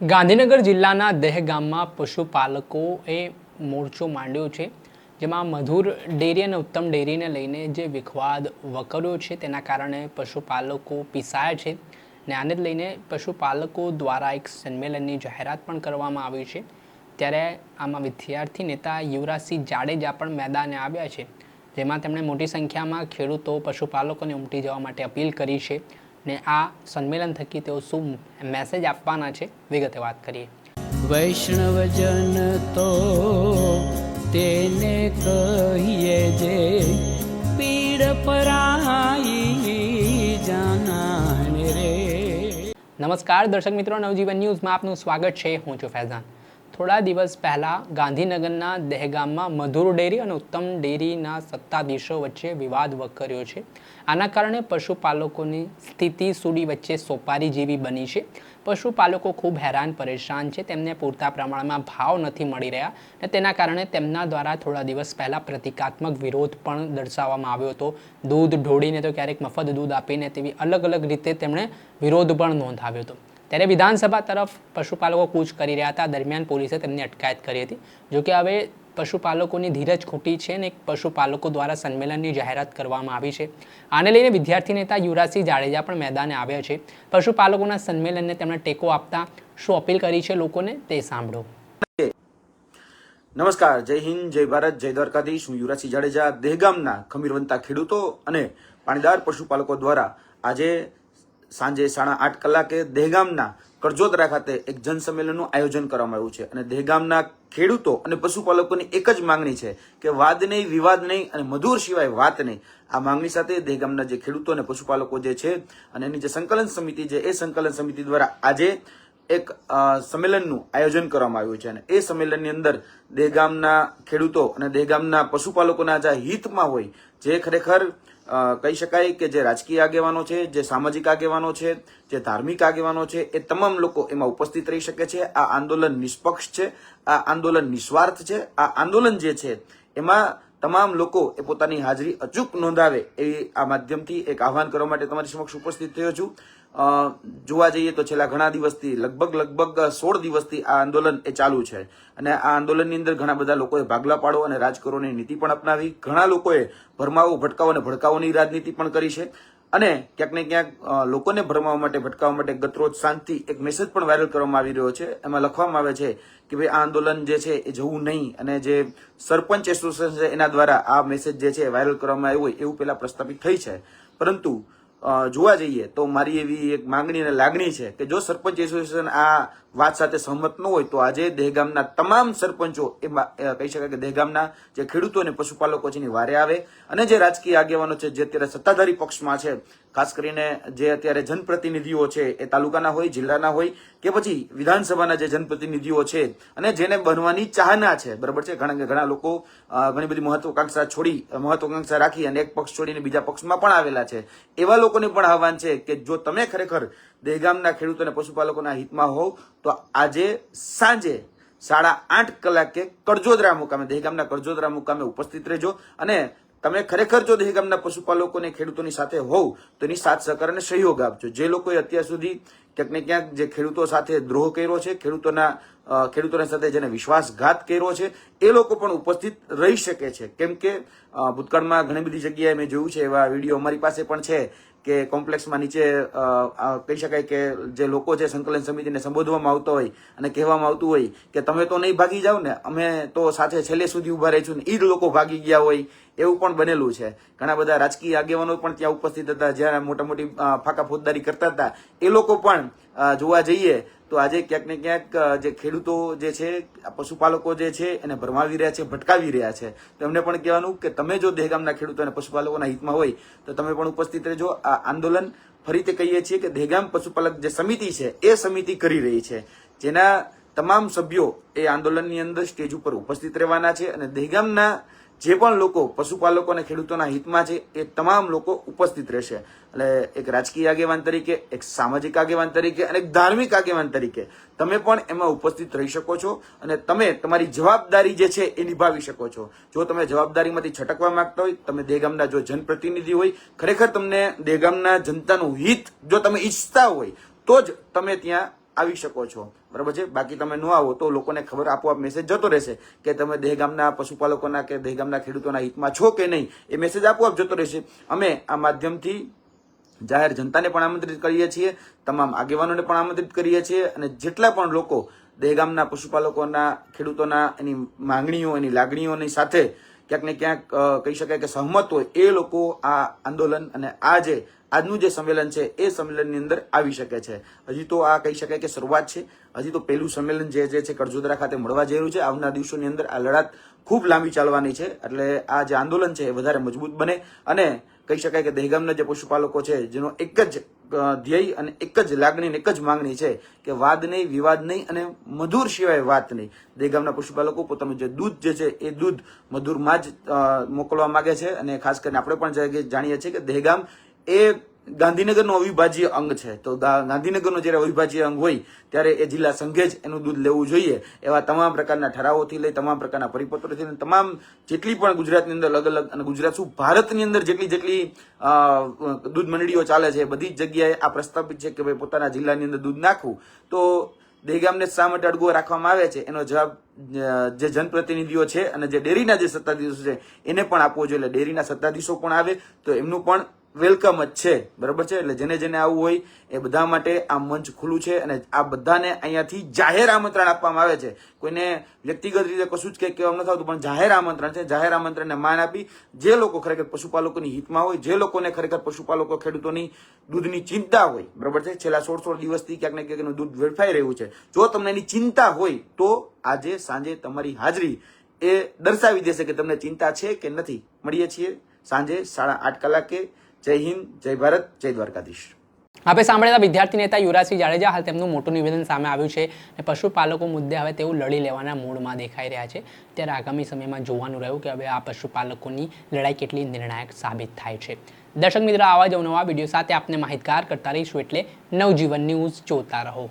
ગાંધીનગર જિલ્લાના દહેગામમાં પશુપાલકોએ મોરચો માંડ્યો છે, જેમાં મધુર ડેરી અને ઉત્તમ ડેરીને લઈને જે વિખવાદ વકર્યો છે તેના કારણે પશુપાલકો પીસાયા છે ને આને જ લઈને પશુપાલકો દ્વારા એક સંમેલનની જાહેરાત પણ કરવામાં આવી છે। ત્યારે આમાં વિદ્યાર્થી નેતા યુવરાજસિંહ જાડેજા પણ મેદાને આવ્યા છે, જેમાં તેમણે મોટી સંખ્યામાં ખેડૂતો પશુપાલકોને ઉમટી જવા માટે અપીલ કરી છે ને આ સંમેલન થકી તેઓ શું મેસેજ આપવાના છે વિગતે વાત કરીએ। વૈષ્ણવજન તો તેને કહીએ જે પીડ પરાઈ જાનાને રે। નમસ્કાર દર્શક મિત્રો, નવજીવન ન્યૂઝમાં આપનું સ્વાગત છે। હું છું ફૈઝાન। થોડા દિવસ પહેલાં ગાંધીનગરના દહેગામમાં મધુર ડેરી અને ઉત્તમ ડેરીના સત્તાધીશો વચ્ચે વિવાદ વકર્યો છે। આના કારણે પશુપાલકોની સ્થિતિ સૂડી વચ્ચે સોપારી જેવી બની છે। પશુપાલકો ખૂબ હેરાન પરેશાન છે, તેમને પૂરતા પ્રમાણમાં ભાવ નથી મળી રહ્યા અને તેના કારણે તેમના દ્વારા થોડા દિવસ પહેલાં પ્રતિકાત્મક વિરોધ પણ દર્શાવવામાં આવ્યો હતો। દૂધ ઢોળીને તો ક્યારેક મફત દૂધ આપીને તેવી અલગ અલગ રીતે તેમણે વિરોધ પણ નોંધાવ્યો હતો। ત્યારે વિધાનસભા તરફ પશુપાલકો કૂચ કરી રહ્યા હતા, દરમિયાન પોલીસે તેમની અટકાયત કરી હતી। જોકે હવે પશુપાલકોની ધીરજ ખૂટી છે અને પશુપાલકો દ્વારા સંમેલનની જાહેરાત કરવામાં આવી છે। આને લઈને વિદ્યાર્થી નેતા યુવરાજસિંહ જાડેજા પણ મેદાને આવ્યા છે। પશુપાલકોના સંમેલનને તેમણે ટેકો આપતા શું અપીલ કરી છે લોકોને તે સાંભળો। નમસ્કાર, જય હિન્દ, જય ભારત, જય દ્વારકાધીશ। હું યુવરાજસિંહ જાડેજા દહેગામના ખમીરવંતા ખેડૂતો અને પાણીદાર પશુપાલકો દ્વારા આજે સાંજે 8:30 કલાકે દહેગામના કરજોદરા ખાતે એક જનસંમેલનનું આયોજન કરવામાં આવ્યું છે અને દહેગામના ખેડૂતો અને પશુપાલકોની એક જ માંગણી છે કે વાદ નહીં, વિવાદ નહીં અને મધુર સિવાય વાત નહીં। આ માંગણી સાથે દહેગામના જે ખેડૂતો અને પશુપાલકો જે છે અને એની જે સંકલન સમિતિ છે એ સંકલન સમિતિ દ્વારા આજે એક સંમેલનનું આયોજન કરવામાં આવ્યું છે અને એ સંમેલનની અંદર દહેગામના ખેડૂતો અને દહેગામના પશુપાલકોના જે હિતમાં હોય, જે ખરેખર કહી શકાય કે જે રાજકીય આગેવાનો છે, જે સામાજિક આગેવાનો છે, જે ધાર્મિક આગેવાનો છે, એ તમામ લોકો એમાં ઉપસ્થિત રહી શકે છે। આ આંદોલન નિષ્પક્ષ છે, આ આંદોલન નિસ્વાર્થ છે। આ આંદોલન જે છે એમાં તમામ લોકો એ પોતાની હાજરી અચૂક નોંધાવે એ આ માધ્યમથી એક આહવાન કરવા માટે તમારી સમક્ષ ઉપસ્થિત થયો છું। જોવા જઈએ તો છેલ્લા ઘણા દિવસથી લગભગ 16 દિવસથી આ આંદોલન એ ચાલુ છે અને આ આંદોલનની અંદર ઘણા બધા લોકોએ ભાગલા પાડો અને રાજકારણની નીતિ પણ અપનાવી, ઘણા લોકોએ ભરમાવો, ભટકાવો અને ભડકાવોની રાજનીતિ પણ કરી છે અને ક્યાંક ને ક્યાંક લોકોને ભરમાવા માટે, ભટકાવવા માટે ગતરોજ શાંતિ એક મેસેજ પણ વાયરલ કરવામાં આવી રહ્યો છે। એમાં લખવામાં આવે છે કે ભાઈ આ આંદોલન જે છે એ જવું નહીં અને જે સરપંચ એસોસિએશન છે એના દ્વારા આ મેસેજ જે છે વાયરલ કરવામાં આવ્યું હોય એવું પેલા પ્રસ્થાપિત થઈ છે, પરંતુ જોવા જઈએ તો મારી એવી એક માંગણી અને લાગણી છે કે જો સરપંચ એસોસિએશન આ વાત સાથે સહમત ન હોય તો આજે દહેગામના તમામ સરપંચો એ કહી શકાય કે દહેગામના જે ખેડૂતો અને પશુપાલકો છે એની વારે આવે અને જે રાજકીય આગેવાનો છે, જે અત્યારે સત્તાધારી પક્ષમાં છે, ખાસ કરીને જે અત્યારે જનપ્રતિનિધિઓ છે એ તાલુકાના હોય, જિલ્લાના હોય કે પછી વિધાનસભાના જે જનપ્રતિનિધિઓ છે અને જેને બનવાની ચાહના છે, બરાબર છે, ઘણા લોકો ઘણી બધી મહત્વાકાંક્ષા રાખી અને એક પક્ષ છોડીને બીજા પક્ષમાં પણ આવેલા છે, એવા લોકોને પણ આહવાન છે કે જો તમે ખરેખર દહેગામના ખેડૂતો અને પશુપાલકોના હિતમાં હોવ તો આજે સાંજે 8:30 કલાકે કરજોદરા મુકામે, દહેગામના કરજોદરા મુકામે ઉપસ્થિત રહેજો અને તમે ખરેખર જો દહેગામના પશુપાલકો અને ખેડૂતોની સાથે હોવ તો એની સાથ સહકાર અને સહયોગ આપજો। જે લોકોએ અત્યાર સુધી ક્યાંક ને ક્યાંક જે ખેડૂતો સાથે દ્રોહ કર્યો છે, ખેડૂતોના સાથે જેને વિશ્વાસઘાત કર્યો છે, એ લોકો પણ ઉપસ્થિત રહી શકે છે। કેમ કે ભૂતકાળમાં ઘણી બધી જગ્યાએ મેં જોયું છે, એવા વિડીયો અમારી પાસે પણ છે કે કોમ્પ્લેક્સમાં નીચે કહી શકાય કે જે લોકો છે સંકલન સમિતિને સંબોધવામાં આવતો હોય અને કહેવામાં આવતું હોય કે તમે તો નહીં ભાગી જાવ ને, અમે તો સાથે છેલ્લે સુધી ઉભા રહીશું ને, એ જ લોકો ભાગી ગયા હોય એવું પણ બનેલું છે। ઘણા બધા રાજકીય આગેવાનો પણ ત્યાં ઉપસ્થિત હતા, જ્યાં મોટી ફાંકા ફોજદારી કરતા હતા, એ લોકો પણ જોવા જઈએ તો આજે ક્યાંક ને ક્યાંક જે ખેડૂતો જે છે, પશુપાલકો જે છે એને ભરમાવી રહ્યા છે, ભટકાવી રહ્યા છે। તો એમને પણ કહેવાનું કે તમે જો દહેગામના ખેડૂતો અને પશુપાલકોના હિતમાં હોય તો તમે પણ ઉપસ્થિત રહેજો। આ આંદોલન ફરીથી કહીએ છીએ કે દહેગામ પશુપાલક જે સમિતિ છે એ સમિતિ કરી રહી છે, જેના તમામ સભ્યો એ આંદોલનની અંદર સ્ટેજ ઉપર ઉપસ્થિત રહેવાના છે અને દહેગામના જે પણ લોકો પશુપાલકો અને ખેડૂતોના હિતમાં છે એ તમામ લોકો ઉપસ્થિત રહેશે। એટલે એક રાજકીય આગેવાન તરીકે, એક સામાજિક આગેવાન તરીકે અને એક ધાર્મિક આગેવાન તરીકે તમે પણ એમાં ઉપસ્થિત રહી શકો છો અને તમે તમારી જવાબદારી જે છે એ નિભાવી શકો છો। જો તમે જવાબદારીમાંથી છટકવા માંગતા હોય, તમે દહેગામના જો જનપ્રતિનિધિ હોય, ખરેખર તમને દહેગામના જનતાનું હિત જો તમે ઈચ્છતા હોય તો જ તમે ત્યાં આવી શકો છો, બરાબર છે. બાકી તમે ન આવો તો લોકોને ખબર આપોઆપ મેસેજ જતો રહેશે કે તમે દહેગામના પશુપાલકોના કે દહેગામના ખેડૂતોના હિતમાં છો કે નહીં, એ મેસેજ આપોઆપ જતો રહેશે. અમે આ માધ્યમથી જાહેર જનતાને પણ આમંત્રિત કરીએ છીએ, તમામ આગેવાનોને પણ આમંત્રિત કરીએ છીએ, અને જેટલા પણ લોકો દહેગામના પશુપાલકોના ખેડૂતોના એની માંગણીઓ એની લાગણીઓની સાથે ક્યાંક ને ક્યાંક કહી શકાય કે સહમત હોય, એ લોકો આ આંદોલન અને આજનું જે સંમેલન છે એ સંમેલનની અંદર આવી શકે છે. હજી તો આ કહી શકાય કે શરૂઆત છે. હજી તો પહેલું સંમેલન જે છે કડજોદરા ખાતે મળવા જઈ રહ્યું છે. આવનાર દિવસોની અંદર આ લડાત ખૂબ લાંબી ચાલવાની છે. એટલે આ જે આંદોલન છે એ વધારે મજબૂત બને, અને કહી શકાય કે દહેગામના જે પશુપાલકો છે જેનો એક જ ધ્યેય અને એક જ લાગણી એક જ માંગણી છે કે વાદ નહીં, વિવાદ નહીં અને મધુર સિવાય વાત નહીં. દહેગામના પશુપાલકો પોતાનું જે દૂધ જે છે એ દૂધ મધુરમાં જ મોકલવા માંગે છે. અને ખાસ કરીને આપણે પણ જાણીએ છીએ કે દહેગામ એ ગાંધીનગરનો અવિભાજ્ય અંગ છે. તો ગાંધીનગરનો જ્યારે અવિભાજ્ય અંગ હોય ત્યારે એ જિલ્લા સંઘે જ એનું દૂધ લેવું જોઈએ. એવા તમામ પ્રકારના ઠરાવોથી લઈ તમામ પ્રકારના પરિપત્રોથી લઈ તમામ જેટલી પણ ગુજરાતની અંદર અલગ અલગ, અને ગુજરાત શું ભારતની અંદર જેટલી દૂધ મંડળીઓ ચાલે છે બધી જ જગ્યાએ આ પ્રસ્થાપિત છે કે ભાઈ પોતાના જિલ્લાની અંદર દૂધ નાખવું. તો દહેગામને શા માટે અડગો રાખવામાં આવે છે એનો જવાબ જે જનપ્રતિનિધિઓ છે અને જે ડેરીના જે સત્તાધીશો છે એને પણ આપવો જોઈએ. એટલે ડેરીના સત્તાધીશો પણ આવે તો એમનું પણ વેલકમ જ છે, બરાબર છે. એટલે જેને આવવું હોય એ બધા માટે આ મંચ ખુલ્લું છે, અને આ બધાને અહીંયાથી જાહેર આમંત્રણ આપવામાં આવે છે. કોઈને વ્યક્તિગત રીતે કશું જ કંઈ કહેવામાં નથી આવતું, પણ જાહેર આમંત્રણ છે. જાહેર આમંત્રણને માન આપી જે લોકો ખરેખર પશુપાલકોની હિતમાં હોય, જે લોકોને ખરેખર પશુપાલકો ખેડૂતોની દૂધની ચિંતા હોય, બરાબર છે, છેલ્લા 16 દિવસથી ક્યાંક ને ક્યાંક એનું દૂધ વેડફાઈ રહ્યું છે, જો તમને એની ચિંતા હોય તો આજે સાંજે તમારી હાજરી એ દર્શાવી દેશે કે તમને ચિંતા છે કે નથી. મળીએ છીએ સાંજે 8:30 કલાકે. જય હિન્દ, જય ભારત, જય દ્વારકાધીશ. આપણે સાંભળેલા વિદ્યાર્થી નેતા યુવરાજસિંહ જાડેજા હાલ તેમનું મોટું નિવેદન સામે આવ્યું છે અને પશુપાલકો મુદ્દે હવે તેઓ લડી લેવાના મૂડમાં દેખાઈ રહ્યા છે. ત્યારે આગામી સમયમાં જોવાનું રહ્યું કે હવે આ પશુપાલકોની લડાઈ કેટલી નિર્ણાયક સાબિત થાય છે. દર્શક મિત્રો, આવા જ નવા વિડીયો સાથે આપને માહિતગાર કરતા રહીશું, એટલે નવજીવન ન્યૂઝ જોતા રહો.